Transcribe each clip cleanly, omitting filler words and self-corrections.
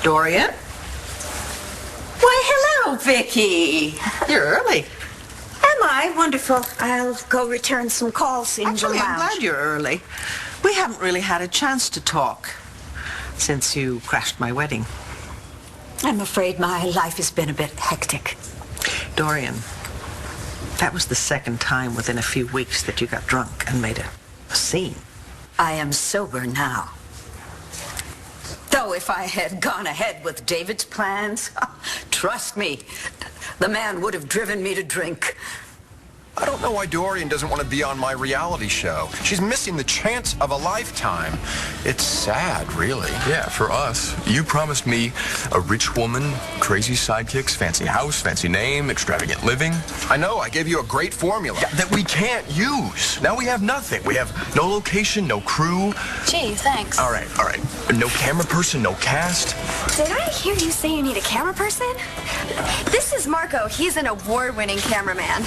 Dorian? Why, hello, Vicky. You're early. Am I? Wonderful. I'll go return some calls in Actually, the I'm lounge. glad you're early. We haven't really had a chance to talk since you crashed my wedding. I'm afraid my life has been a bit hectic. Dorian, that was the second time within a few weeks that you got drunk and made a scene. I am sober now. Though if I had gone ahead with David's plans, trust me, the man would have driven me to drink. I don't know why Dorian doesn't want to be on my reality show. She's missing the chance of a lifetime. It's sad, really. Yeah, for us. You promised me a rich woman, crazy sidekicks, fancy house, fancy name, extravagant living. I know, I gave you a great formula. Yeah, that we can't use. Now we have nothing. We have no location, no crew. Gee, thanks. All right. No camera person, no cast. Did I hear you say you need a camera person? This is Marco. He's an award-winning cameraman.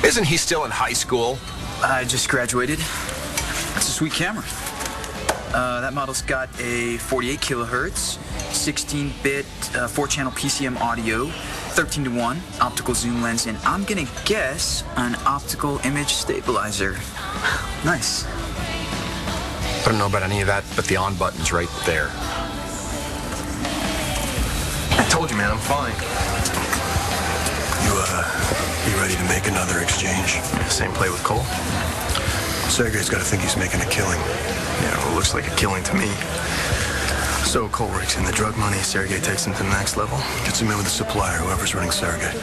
Isn't he still in high school? I just graduated. It's a sweet camera. That model's got a 48 kilohertz, 16-bit, 4-channel PCM audio, 13:1 optical zoom lens, and I'm gonna guess an optical image stabilizer. Nice. I don't know about any of that, but the on button's right there. I told you, man, I'm fine. You ready to make another exchange? Same play with Cole? Sergey's got to think he's making a killing. Yeah, well, it looks like a killing to me. So Cole rakes in the drug money, Sergey takes him to the next level. Gets him in with the supplier, whoever's running Sergey.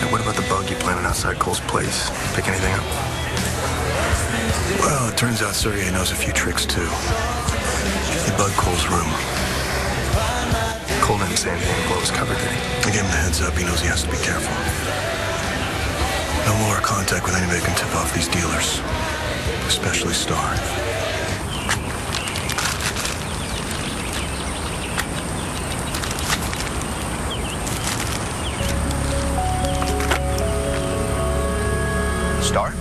And what about the bug you planted outside Cole's place? Pick anything up? Well, it turns out Sergey knows a few tricks, too. He bugged Cole's room. Cole didn't say anything to blow his cover, did he? I gave him the heads up. He knows he has to be careful. No more contact with anybody who can tip off these dealers, especially Star. Star?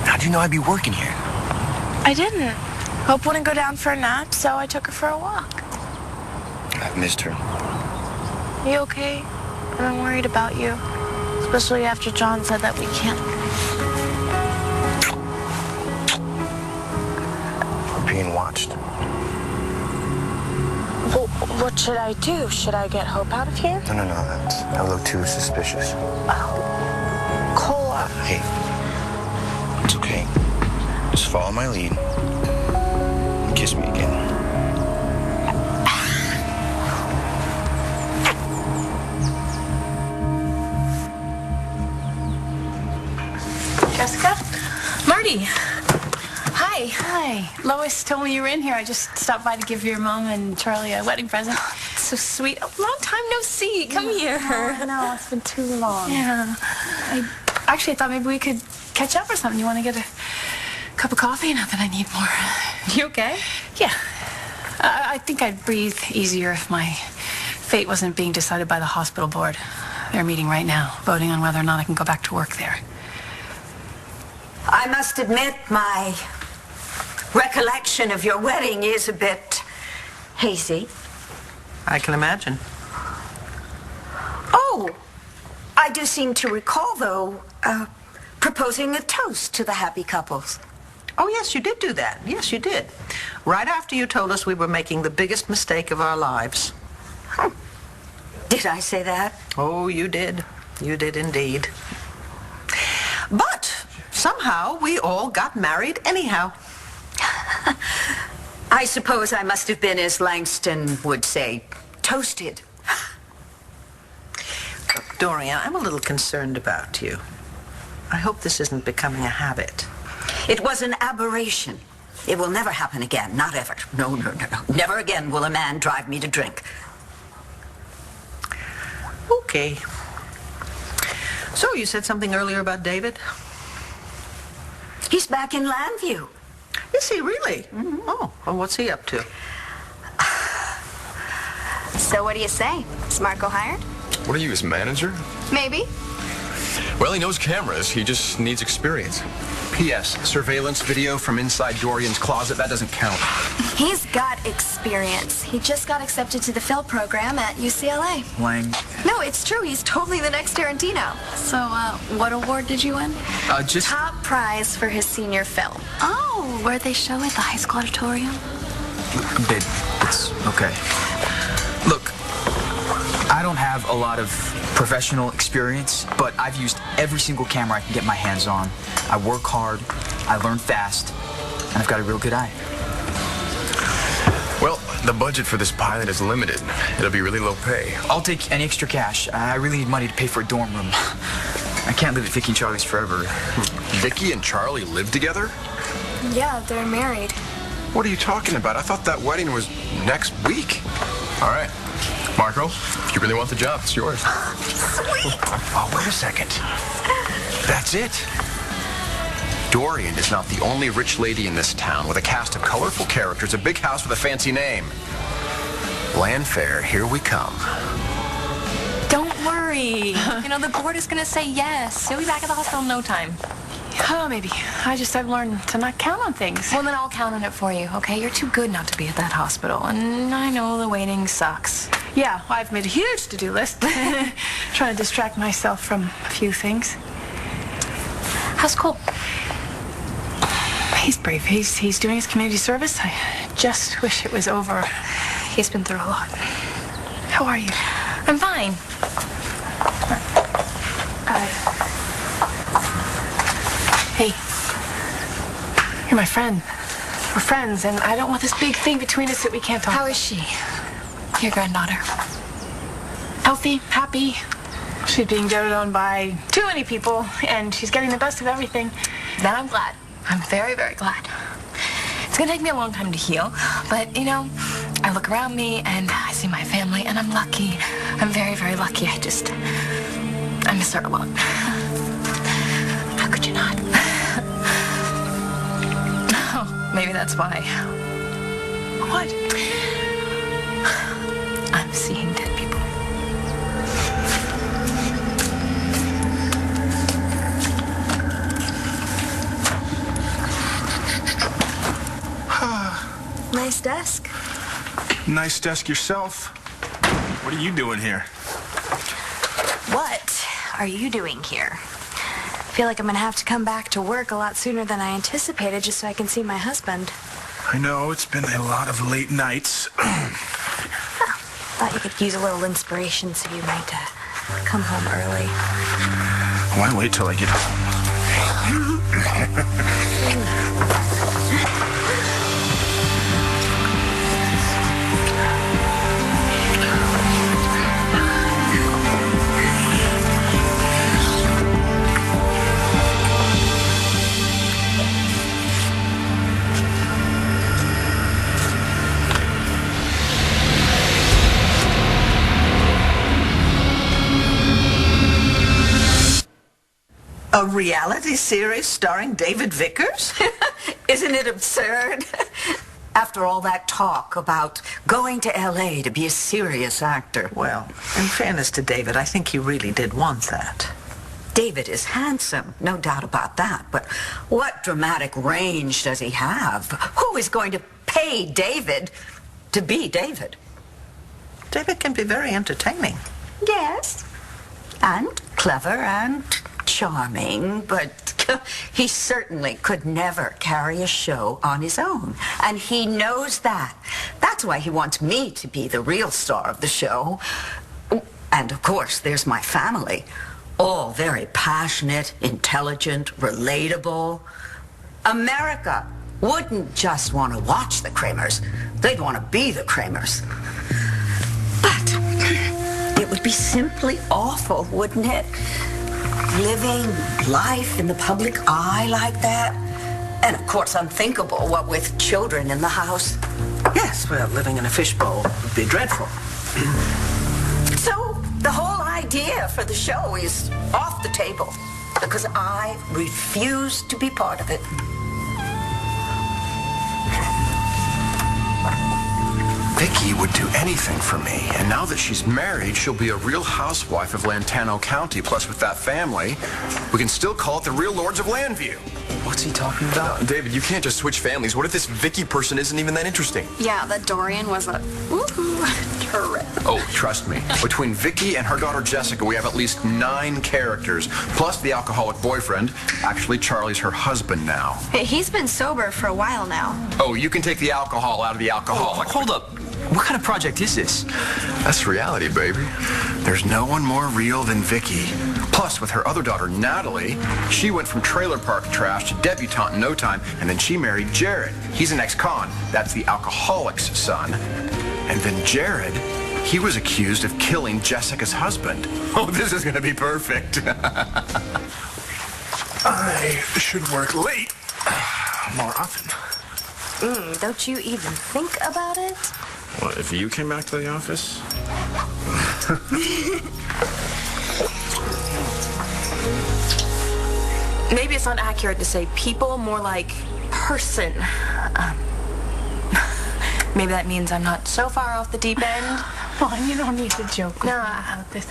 How'd you know I'd be working here? I didn't. Hope wouldn't go down for a nap, so I took her for a walk. I've missed her. You okay? I've been worried about you. Especially after John said that we can't. We're being watched. Well, what should I do? Should I get Hope out of here? No, that would look too suspicious. Oh, Cola. Hey, it's okay. Just follow my lead. And kiss me again. Jessica? Marty. Hi. Hi. Lois told me you were in here. I just stopped by to give your mom and Charlie a wedding present. It's so sweet. A long time no see. Come here. No, it's been too long. Yeah. I thought maybe we could catch up or something. You want to get a cup of coffee? Not that I need more. You okay? Yeah. I think I'd breathe easier if my fate wasn't being decided by the hospital board. They're meeting right now, voting on whether or not I can go back to work there. I must admit my recollection of your wedding is a bit hazy. I can imagine. Oh, I do seem to recall, though, proposing a toast to the happy couples. Oh, yes, you did do that. Yes, you did. Right after you told us we were making the biggest mistake of our lives. Did I say that? Oh, you did. You did indeed. But somehow we all got married anyhow. I suppose I must have been, as Langston would say, toasted. Dorian, I'm a little concerned about you. I hope this isn't becoming a habit. It was an aberration. It will never happen again. Not ever. No, no, no, no. Never again will a man drive me to drink. Okay. So you said something earlier about David? He's back in Landview. Is he really? Mm-hmm. Oh, well, what's he up to? So what do you say? Is Marco hired? What are you, his manager? Maybe. Well, he knows cameras. He just needs experience. P.S. Surveillance video from inside Dorian's closet, that doesn't count. He's got experience. He just got accepted to the film program at UCLA. Lang. No, it's true. He's totally the next Tarantino. So, what award did you win? Just... Top prize for his senior film. Oh, where they show at the high school auditorium? Babe, it's okay. Look, I don't have a lot of professional experience, but I've used every single camera I can get my hands on. I work hard, I learn fast, and I've got a real good eye. Well, the budget for this pilot is limited. It'll be really low pay. I'll take any extra cash. I really need money to pay for a dorm room. I can't live at Vicky and Charlie's forever. Vicky and Charlie live together? Yeah, they're married. What are you talking about? I thought that wedding was next week. All right. Marco, if you really want the job, it's yours. Sweet. Oh, wait a second. That's it. Dorian is not the only rich lady in this town with a cast of colorful characters, a big house with a fancy name. Landfair, here we come. Don't worry. You know, the board is going to say yes. He'll be back at the hospital in no time. Oh, maybe. I've learned to not count on things. Well, then I'll count on it for you, okay? You're too good not to be at that hospital. And I know the waiting sucks. Yeah, well, I've made a huge to-do list. Trying to distract myself from a few things. How's Cole? He's brave. He's doing his community service. I just wish it was over. He's been through a lot. How are you? I'm fine. Hey, you're my friend. We're friends, and I don't want this big thing between us that we can't talk about. How is she? Your granddaughter. Healthy, happy. She's being doted on by too many people, and she's getting the best of everything. Then I'm glad. I'm very, very glad. It's gonna take me a long time to heal, but, you know, I look around me, and I see my family, and I'm lucky. I'm very, very lucky. I miss her a lot. How could you not? Oh, maybe that's why. What? I'm seeing dead people. Nice desk. Nice desk yourself. What are you doing here? What are you doing here? I feel like I'm gonna have to come back to work a lot sooner than I anticipated just so I can see my husband. I know, it's been a lot of late nights. Thought you could use a little inspiration, so you might come home early. Why wait till I get home? A reality series starring David Vickers? Isn't it absurd? After all that talk about going to L.A. to be a serious actor. Well, in fairness to David, I think he really did want that. David is handsome, no doubt about that. But what dramatic range does he have? Who is going to pay David to be David? David can be very entertaining. Yes, and clever and charming, but he certainly could never carry a show on his own. And he knows that. That's why he wants me to be the real star of the show. And of course, there's my family. All very passionate, intelligent, relatable. America wouldn't just want to watch the Kramers. They'd want to be the Kramers. But it would be simply awful, wouldn't it? Living life in the public eye like that. And of course, unthinkable, what with children in the house. Yes, well, living in a fishbowl would be dreadful. So the whole idea for the show is off the table because I refuse to be part of it. Vicky would do anything for me, and now that she's married, she'll be a real housewife of Lantano County. Plus, with that family, we can still call it the real Lords of Landview. What's he talking about? David, you can't just switch families. What if this Vicky person isn't even that interesting? Yeah, that Dorian was a terrific. Oh, trust me. Between Vicky and her daughter Jessica, we have at least 9 characters, plus the alcoholic boyfriend. Actually, Charlie's her husband now. Hey, he's been sober for a while now. Oh, you can take the alcohol out of the alcoholic. Oh, hold up. What kind of project is this? That's reality, baby. There's no one more real than Vicky. Plus, with her other daughter, Natalie, she went from trailer park trash to debutante in no time, and then she married Jared. He's an ex-con. That's the alcoholic's son. And then Jared, he was accused of killing Jessica's husband. Oh, this is going to be perfect. I should work late more often. Don't you even think about it? Well, if you came back to the office? Maybe it's not accurate to say people, more like person. Maybe that means I'm not so far off the deep end. Mom, you don't need to joke about this.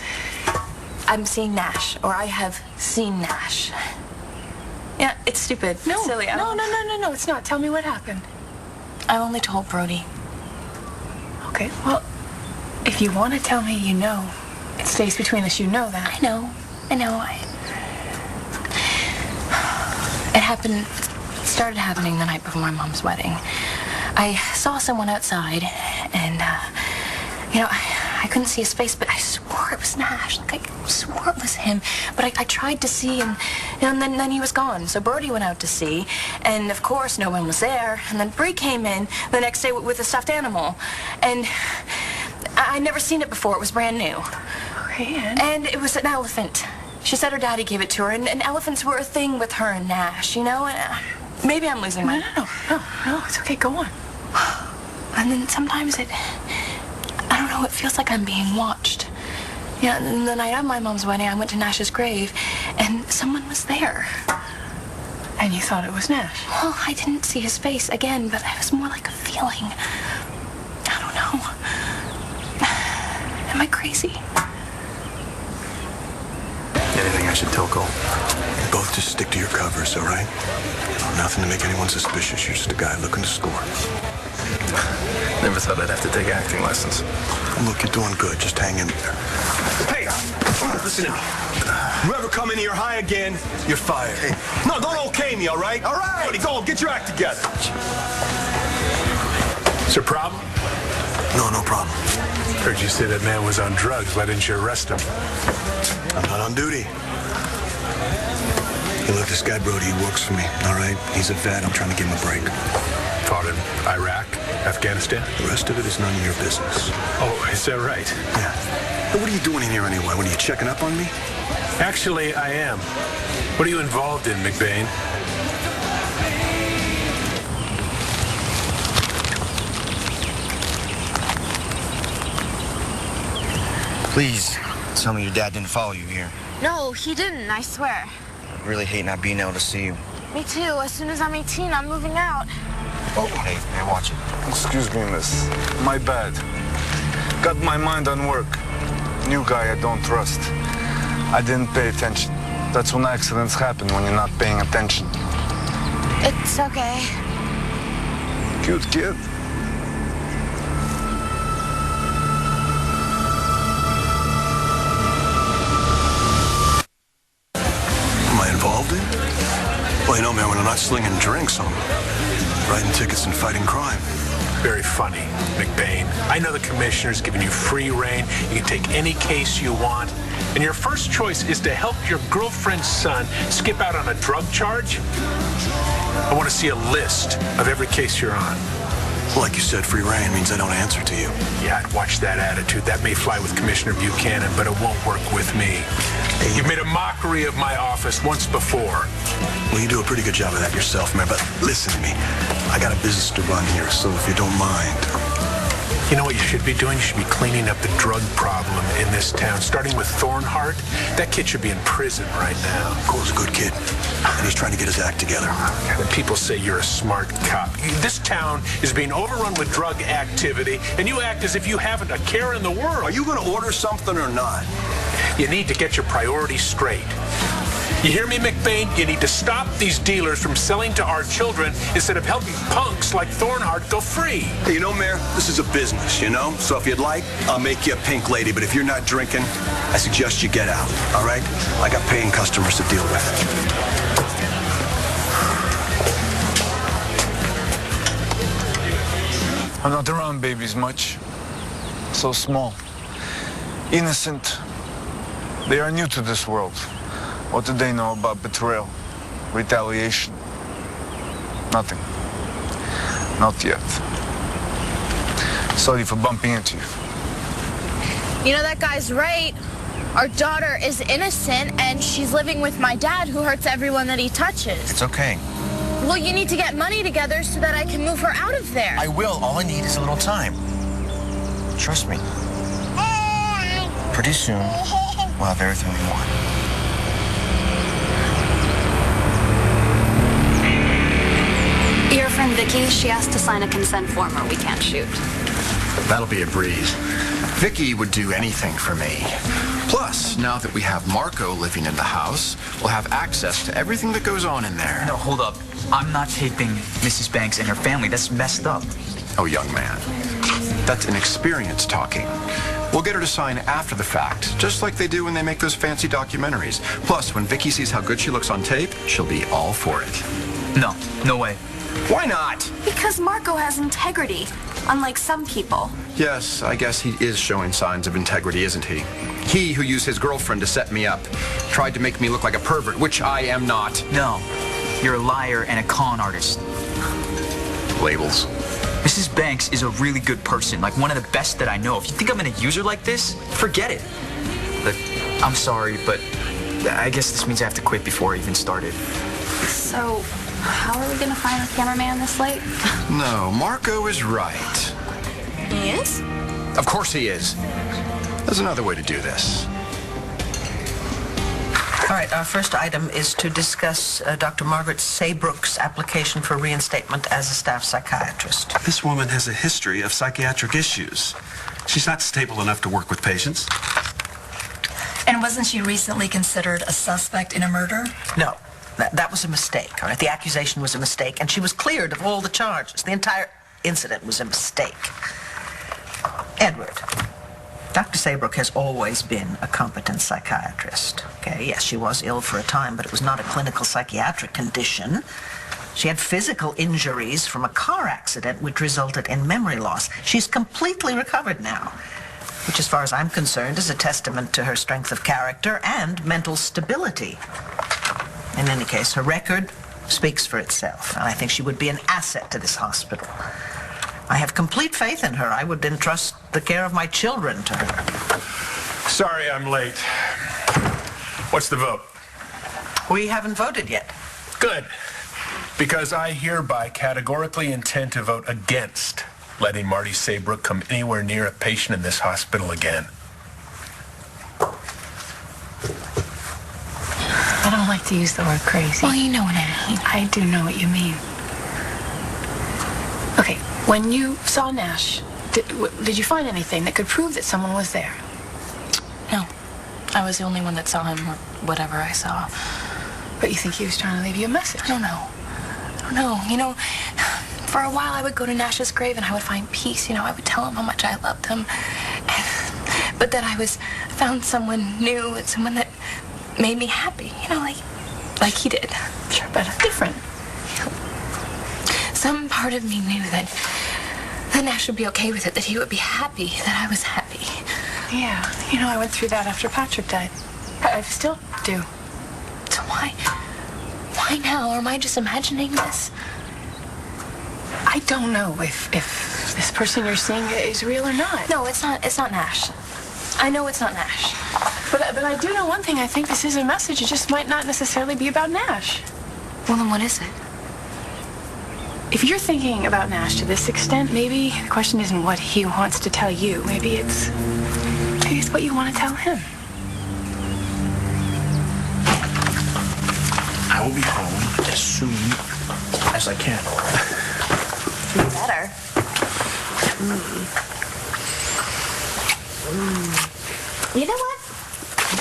I'm seeing Nash, or I have seen Nash. Yeah, it's stupid. No, It's silly. no, it's not. Tell me what happened. I only told Brody. Okay, well, if you want to tell me, you know. It stays between us, you know that. I know. It started happening the night before my mom's wedding. I saw someone outside, and, I couldn't see his face, but I swore it was Nash. Like, I swore it was him. But I tried to see, and then he was gone. So Brody went out to see, and of course no one was there. And then Bree came in the next day with a stuffed animal. And I'd never seen it before. It was brand new. Okay, and it was an elephant. She said her daddy gave it to her, and elephants were a thing with her and Nash, And maybe I'm losing my... No, it's okay. Go on. And then sometimes I don't know, it feels like I'm being watched. Yeah, and the night of my mom's wedding, I went to Nash's grave, and someone was there. And you thought it was Nash? Well, I didn't see his face again, but it was more like a feeling. I don't know. Am I crazy? Anything I should tell Cole? You both just stick to your covers, all right? Nothing to make anyone suspicious. You're just a guy looking to score. Never thought I'd have to take acting lessons. Look, you're doing good. Just hang in there. Hey, listen to me. You ever come in here high again, you're fired. Hey. No, don't okay me, all right? All right. Buddy, go, get your act together. Is there a problem? No problem. Heard you say that man was on drugs. Why didn't you arrest him? I'm not on duty. Hey, look, this guy Brody, he works for me, all right? He's a vet. I'm trying to give him a break. Fought in Iraq, Afghanistan? The rest of it is none of your business. Oh, is that right? Yeah. But what are you doing in here anyway? What, are you checking up on me? Actually, I am. What are you involved in, McBain? Please, tell me your dad didn't follow you here. No, he didn't, I swear. I really hate not being able to see you. Me too. As soon as I'm 18, I'm moving out. Oh, hey, watch it. Excuse me, miss. My bad. Got my mind on work. New guy I don't trust. I didn't pay attention. That's when accidents happen, when you're not paying attention. It's okay. Cute kid. Am I involved in? Well, you know, man, when I'm not slinging drinks, I'm writing tickets and fighting crime. very funny, McBain. I know the commissioner's giving you free rein. You can take any case you want. And your first choice is to help your girlfriend's son skip out on a drug charge? I want to see a list of every case you're on. Well, like you said, free rein means I don't answer to you. Yeah, I'd watch that attitude. That may fly with Commissioner Buchanan, but it won't work with me. You've made a mockery of my office once before. Well, you do a pretty good job of that yourself, man. But listen to me. I got a business to run here, so if you don't mind. You know what you should be doing? You should be cleaning up the drug problem in this town, starting with Thornhart. That kid should be in prison right now. Cole's a good kid, and he's trying to get his act together. And people say you're a smart cop. This town is being overrun with drug activity, and you act as if you haven't a care in the world. Are you going to order something or not? You need to get your priorities straight. You hear me, McBain? You need to stop these dealers from selling to our children instead of helping punks like Thornhart go free. Hey, you know, Mayor, this is a business, you know? So if you'd like, I'll make you a pink lady. But if you're not drinking, I suggest you get out, all right? I got paying customers to deal with. I'm not around babies much. So small. Innocent. They are new to this world. What do they know about betrayal? Retaliation? Nothing. Not yet. Sorry for bumping into you. You know, that guy's right. Our daughter is innocent, and she's living with my dad, who hurts everyone that he touches. It's okay. Well, you need to get money together so that I can move her out of there. I will. All I need is a little time. Trust me. Pretty soon, we'll have everything we want. Your friend Vicky, she asked to sign a consent form or we can't shoot. That'll be a breeze. Vicky would do anything for me. Plus, now that we have Marco living in the house, we'll have access to everything that goes on in there. No, hold up. I'm not taping Mrs. Banks and her family. That's messed up. Oh, young man. That's inexperience talking. We'll get her to sign after the fact, just like they do when they make those fancy documentaries. Plus, when Vicky sees how good she looks on tape, she'll be all for it. No, no way. Why not? Because Marco has integrity, unlike some people. Yes, I guess he is showing signs of integrity, isn't he? He who used his girlfriend to set me up, tried to make me look like a pervert, which I am not. No, you're a liar and a con artist. Labels. Mrs. Banks is a really good person, like one of the best that I know. If you think I'm gonna use her like this, forget it. Look, I'm sorry, but I guess this means I have to quit before I even started. So, how are we gonna find the cameraman this late? No, Marco is right. He is? Of course he is. There's another way to do this. All right, our first item is to discuss Dr. Margaret Saybrook's application for reinstatement as a staff psychiatrist. This woman has a history of psychiatric issues. She's not stable enough to work with patients. And wasn't she recently considered a suspect in a murder? No, that was a mistake, all right? The accusation was a mistake, and she was cleared of all the charges. The entire incident was a mistake. Edward, Dr. Saybrook has always been a competent psychiatrist. Okay, yes, she was ill for a time, but it was not a clinical psychiatric condition. She had physical injuries from a car accident which resulted in memory loss. She's completely recovered now, which, as far as I'm concerned, is a testament to her strength of character and mental stability. In any case, her record speaks for itself, and I think she would be an asset to this hospital. I have complete faith in her. I would entrust the care of my children to her. Sorry I'm late. What's the vote? We haven't voted yet. Good. Because I hereby categorically intend to vote against letting Marty Saybrook come anywhere near a patient in this hospital again. I don't like to use the word crazy. Well, you know what I mean. I do know what you mean. Okay, when you saw Nash, did you find anything that could prove that someone was there? No. I was the only one that saw him, or whatever I saw. But you think he was trying to leave you a message? I don't know. You know, for a while I would go to Nash's grave and I would find peace. You know, I would tell him how much I loved him. But then I found someone new and someone that made me happy. You know, like he did. Sure, but different. Some part of me knew that That Nash would be okay with it, that he would be happy, that I was happy. Yeah, I went through that after Patrick died. I still do. So why now? Or am I just imagining this? I don't know if this person you're seeing is real or not. No, it's not Nash. I know it's not Nash. But I do know one thing. I think this is a message. It just might not necessarily be about Nash. Well, then what is it? If you're thinking about Nash to this extent, maybe the question isn't what he wants to tell you. Maybe it's what you want to tell him. I will be home as soon as I can. You better. You know what?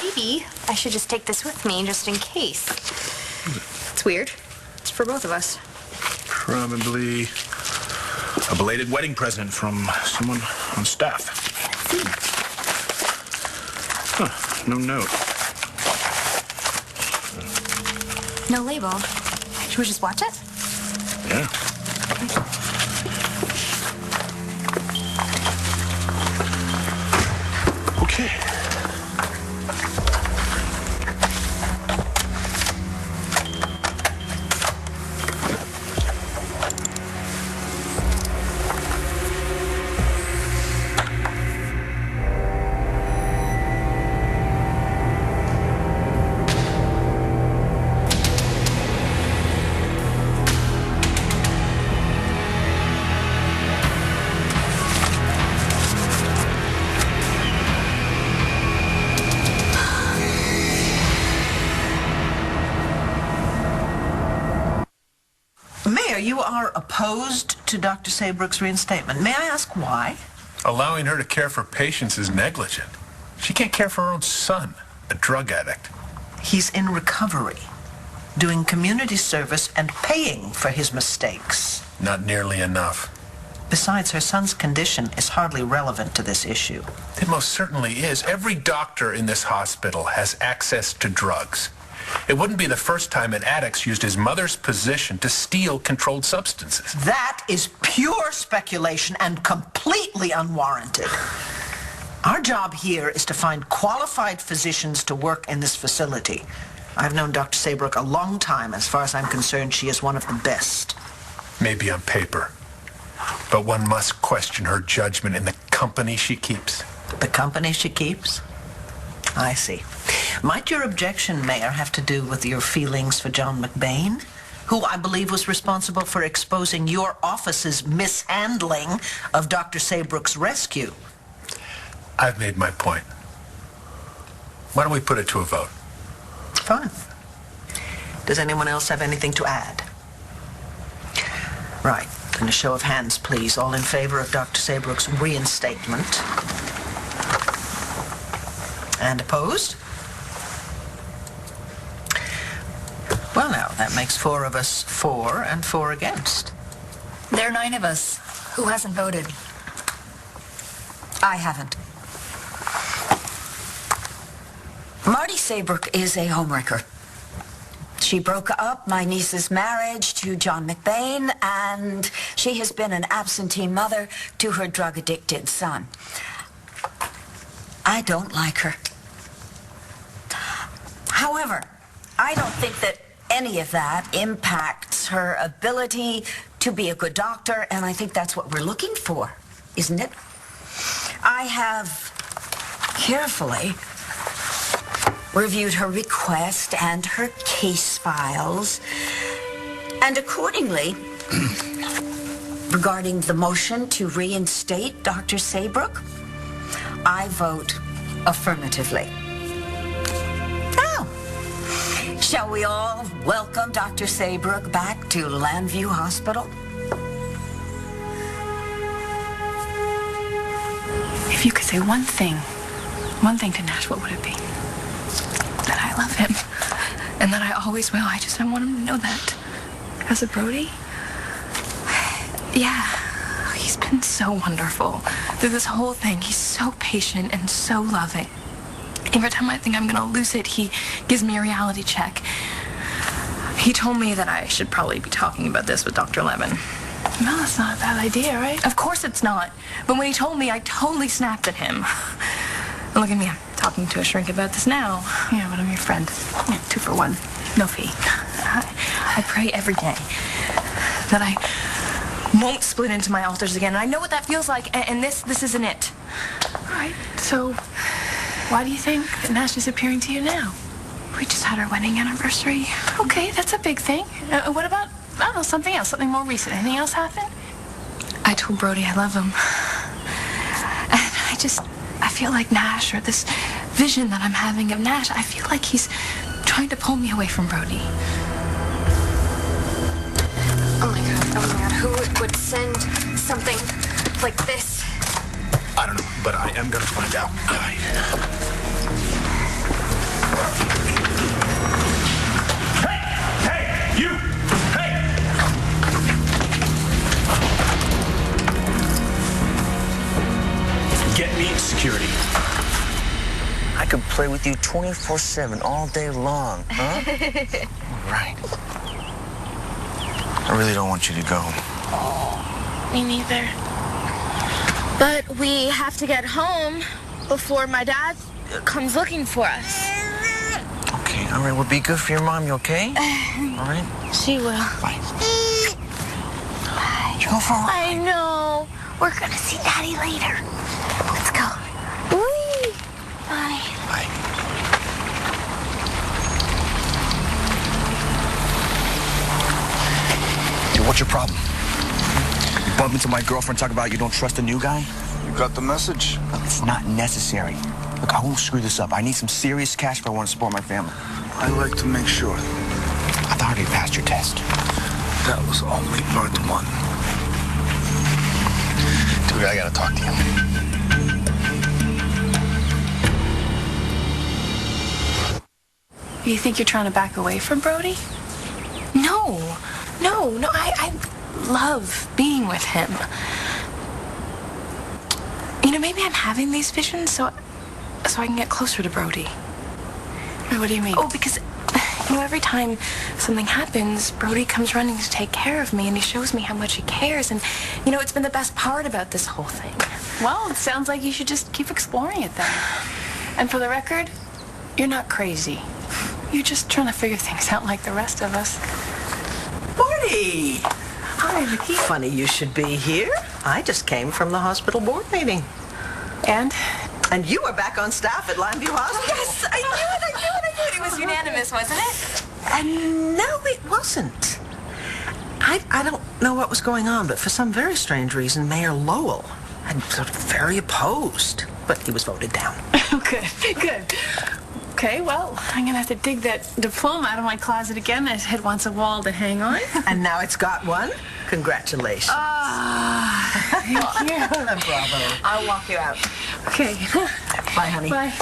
Maybe I should just take this with me just in case. It's weird. It's for both of us. Probably a belated wedding present from someone on staff. Huh, no note. No label. Should we just watch it? Yeah. Okay. Mayor, you are opposed to Dr. Saybrook's reinstatement. May I ask why? Allowing her to care for patients is negligent. She can't care for her own son, a drug addict. He's in recovery, doing community service and paying for his mistakes. Not nearly enough. Besides, her son's condition is hardly relevant to this issue. It most certainly is. Every doctor in this hospital has access to drugs. It wouldn't be the first time an addict used his mother's position to steal controlled substances. That is pure speculation and completely unwarranted. Our job here is to find qualified physicians to work in this facility. I've known Dr. Saybrook a long time. As far as I'm concerned, she is one of the best. Maybe on paper. But one must question her judgment in the company she keeps. The company she keeps? I see. Might your objection, Mayor, have to do with your feelings for John McBain, who I believe was responsible for exposing your office's mishandling of Dr. Saybrook's rescue? I've made my point. Why don't we put it to a vote? Fine. Does anyone else have anything to add? Right. In a show of hands, please. All in favor of Dr. Saybrook's reinstatement? And opposed? Well, now, that makes 4 of us for and 4 against. There are 9 of us. Who hasn't voted? I haven't. Marty Saybrook is a homewrecker. She broke up my niece's marriage to John McBain, and she has been an absentee mother to her drug-addicted son. I don't like her. However, I don't think that any of that impacts her ability to be a good doctor, and I think that's what we're looking for, isn't it? I have carefully reviewed her request and her case files, and accordingly, regarding the motion to reinstate Dr. Saybrook, I vote affirmatively. Now, shall we all welcome Dr. Saybrook back to Landview Hospital? If you could say one thing to Nash, what would it be? That I love him, and that I always will. I want him to know that. As a Brody, yeah, he's been so wonderful through this whole thing. He's so patient and so loving. Every time I think I'm gonna lose it, he gives me a reality check. He told me that I should probably be talking about this with Dr. Lemon. No, that's not a bad idea, right? Of course it's not. But when he told me, I totally snapped at him. And look at me, I'm talking to a shrink about this now. Yeah, but I'm your friend. Yeah, 2 for 1. No fee. I pray every day that I won't split into my altars again. And I know what that feels like, and this isn't it. All right, so why do you think that Nash is appearing to you now? We just had our wedding anniversary. Okay, that's a big thing. What about, I don't know, something else, something more recent? Anything else happen? I told Brody I love him. And I feel like Nash, or this vision that I'm having of Nash, I feel like he's trying to pull me away from Brody. Oh my God, who would send something like this? I don't know, but I am gonna find out. Hey, you! Hey! Get me security. I could play with you 24/7 all day long, huh? Right. I really don't want you to go. Me neither. But we have to get home before my dad comes looking for us. Okay, all right. Well, be good for your mom, you okay? All right? She will. Bye. Bye. You go for a ride. I know. We're gonna see Daddy later. Let's go. Whee! Bye. Bye. Dude, what's your problem? You bump into my girlfriend, talk about you don't trust the new guy? You got the message? Look, it's not necessary. Look, I won't screw this up. I need some serious cash if I want to support my family. I like to make sure. I thought you passed your test. That was only part 1. Dude, I gotta talk to you. You think you're trying to back away from Brody? No, I love being with him. You know, maybe I'm having these visions so I can get closer to Brody. What do you mean? Oh, because, you know, every time something happens, Brody comes running to take care of me, and he shows me how much he cares, and, you know, it's been the best part about this whole thing. Well, it sounds like you should just keep exploring it then. And for the record, you're not crazy. You're just trying to figure things out like the rest of us. Morty! Hi, Vicky. Funny you should be here. I just came from the hospital board meeting. And? And you are back on staff at Limeview Hospital. Yes, I knew it. It was unanimous, wasn't it? No, it wasn't. I don't know what was going on, but for some very strange reason, Mayor Lowell had sort of very opposed. But he was voted down. Good. Okay, well, I'm gonna have to dig that diploma out of my closet again. It wants a wall to hang on. And now it's got one. Congratulations. Thank you. Bravo. I'll walk you out. Okay. Bye, honey. Bye.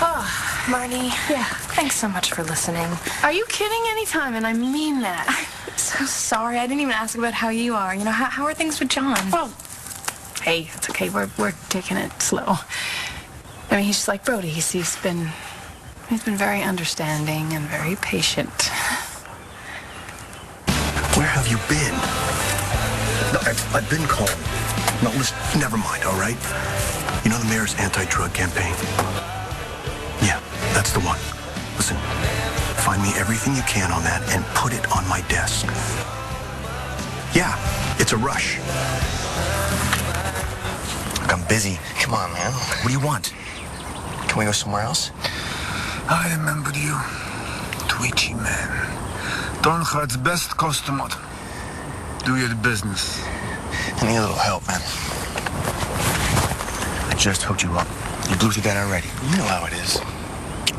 Oh, Marnie. Yeah. Thanks so much for listening. Are you kidding? Anytime, and I mean that. I'm so sorry. I didn't even ask about how you are. You know, how are things with John? Well, hey, it's okay. We're taking it slow. I mean, he's just like Brody. He's been very understanding and very patient. Where have you been? No, I've been calm. No, listen, never mind, all right? You know the mayor's anti-drug campaign? Yeah, that's the one. Listen, find me everything you can on that and put it on my desk. Yeah, it's a rush. Look, I'm busy. Come on, man. What do you want? Can we go somewhere else? I remember you. Twitchy man. Dornhart's best customer. Do your business. I need a little help, man. I just hooked you up. You blew through that already. You know how it is.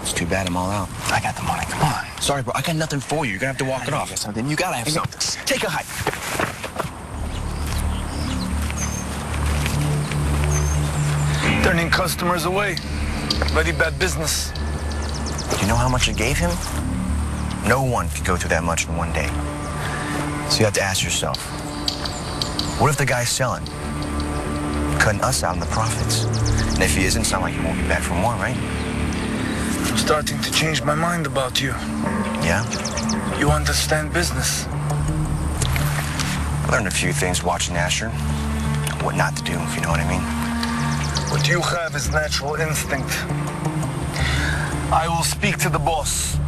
It's too bad I'm all out. I got the money. Come on. Sorry, bro. I got nothing for you. You're gonna have to walk it off. Something. You gotta have something. Take a hike. Turning customers away. Very bad business. Do you know how much I gave him? No one could go through that much in one day. So you have to ask yourself, what if the guy's selling? Cutting us out in the profits. And if he isn't, it's not like he won't be back for more, right? I'm starting to change my mind about you. Yeah? You understand business. Learned a few things watching Asher. What not to do, if you know what I mean. What you have is natural instinct. I will speak to the boss.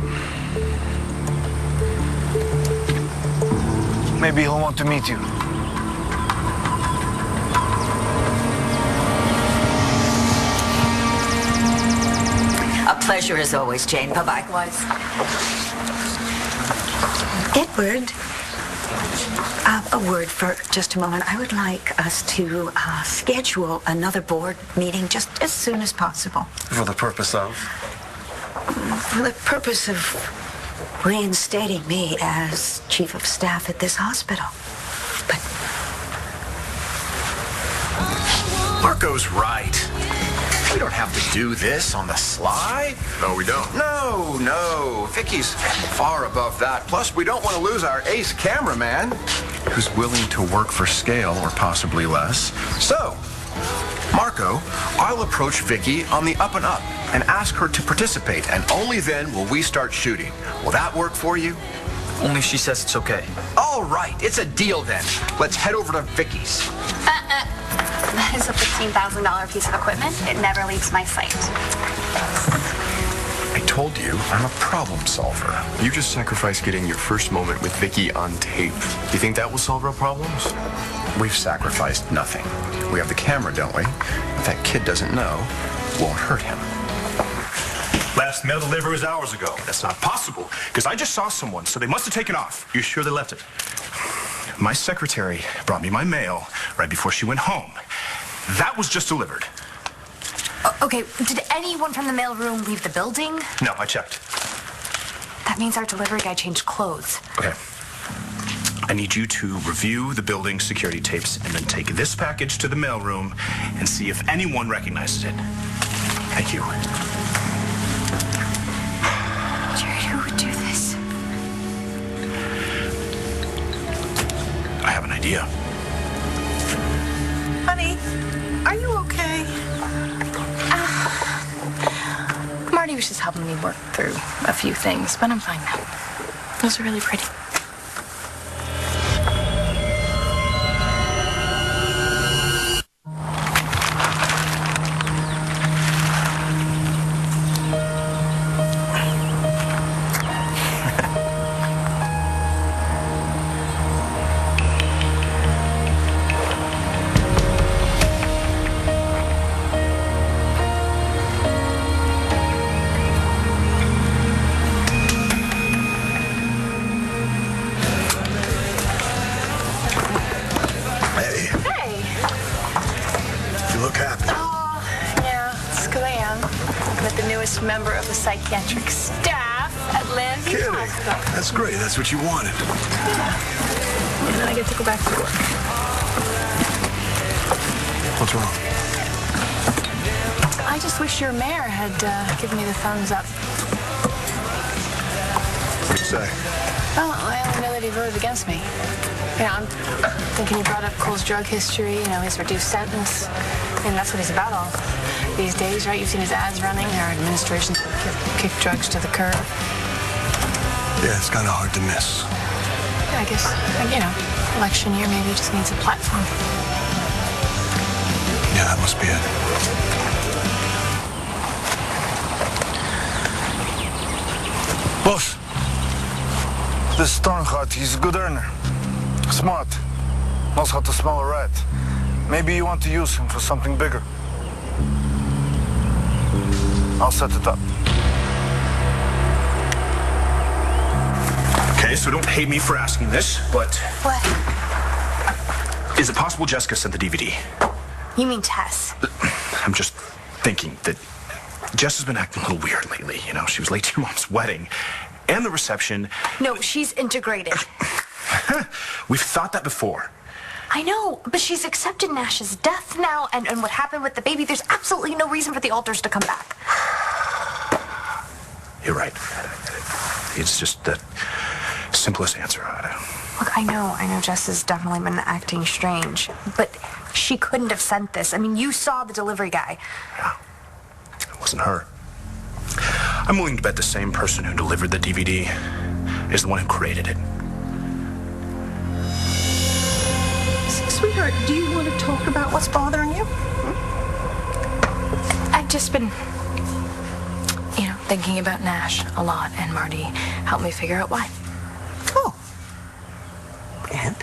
Maybe he'll want to meet you. A pleasure as always, Jane. Bye-bye. Likewise. Edward, a word for just a moment. I would like us to schedule another board meeting just as soon as possible. For the purpose of? For the purpose of reinstating me as chief of staff at this hospital. Marco's right. We don't have to do this on the sly. No, we don't. No. Vicky's far above that. Plus, we don't want to lose our ace cameraman, who's willing to work for scale or possibly less. So, Marco, I'll approach Vicky on the up and up and ask her to participate, and only then will we start shooting. Will that work for you? Only if she says it's okay. All right, it's a deal then. Let's head over to Vicky's. That is a $15,000 piece of equipment. It never leaves my sight. I told you, I'm a problem solver. You just sacrificed getting your first moment with Vicky on tape. You think that will solve our problems? We've sacrificed nothing. We have the camera, don't we? If that kid doesn't know, won't hurt him. Last mail delivery was hours ago. That's not possible, because I just saw someone, so they must have taken off. You sure they left it? My secretary brought me my mail right before she went home. That was just delivered. Okay, did anyone from the mailroom leave the building? No, I checked. That means our delivery guy changed clothes. Okay. I need you to review the building security tapes and then take this package to the mailroom and see if anyone recognizes it. Thank you. Jared, who would do this? I have an idea. Honey, are you okay? Marty was just helping me work through a few things, but I'm fine now. Those are really pretty. Member of the psychiatric staff at Landby Hospital. That's great. That's what you wanted. Yeah. And then I get to go back to work. What's wrong? I just wish your mayor had given me the thumbs up. What do you say? Well, I only know that he voted against me. You know, I'm thinking he brought up Cole's drug history, you know, his reduced sentence. And that's what he's about all these days, right? You've seen his ads running. Our administration kick drugs to the curb. Yeah, it's kind of hard to miss. Yeah, I guess, you know, election year maybe just needs a platform. Yeah, that must be it. Boss, this Stornhart, he's a good earner. Smart. Knows how to smell a rat. Maybe you want to use him for something bigger. I'll set it up. Okay, so don't hate me for asking this, but... What? Is it possible Jessica sent the DVD? You mean Tess? I'm just thinking that Jess has been acting a little weird lately. You know, she was late to your mom's wedding and the reception. No, she's integrated. We've thought that before. I know, but she's accepted Nash's death now, and what happened with the baby. There's absolutely no reason for the alters to come back. You're right. It's just the simplest answer. Look, I know Jess has definitely been acting strange, but she couldn't have sent this. I mean, you saw the delivery guy. Yeah, it wasn't her. I'm willing to bet the same person who delivered the DVD is the one who created it. Sweetheart, do you want to talk about what's bothering you? I've just been, thinking about Nash a lot, and Marty helped me figure out why. Oh. And?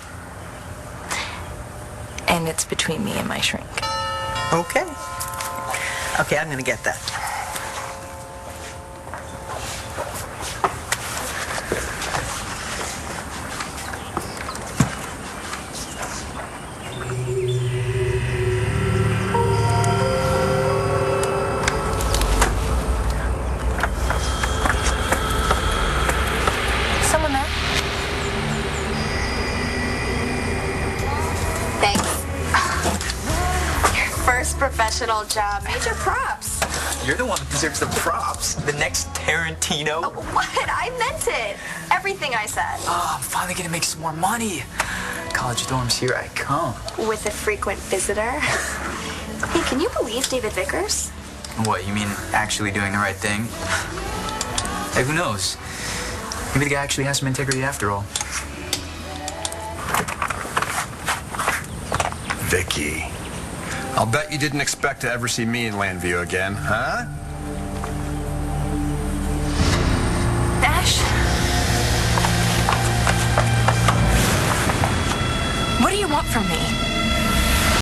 And it's between me and my shrink. Okay. Okay, I'm going to get that. Someone there? Thanks. Your first professional job. Major props. You're the one that deserves the props. The next Tarantino. Oh, what? I meant it. Everything I said. Oh, I'm finally gonna make some more money. College dorms, here I come. With a frequent visitor. Hey, can you believe David Vickers? What, you mean actually doing the right thing? Hey, who knows? Maybe the guy actually has some integrity after all. Vicky. I'll bet you didn't expect to ever see me in Landview again, huh? Nash? What do you want from me?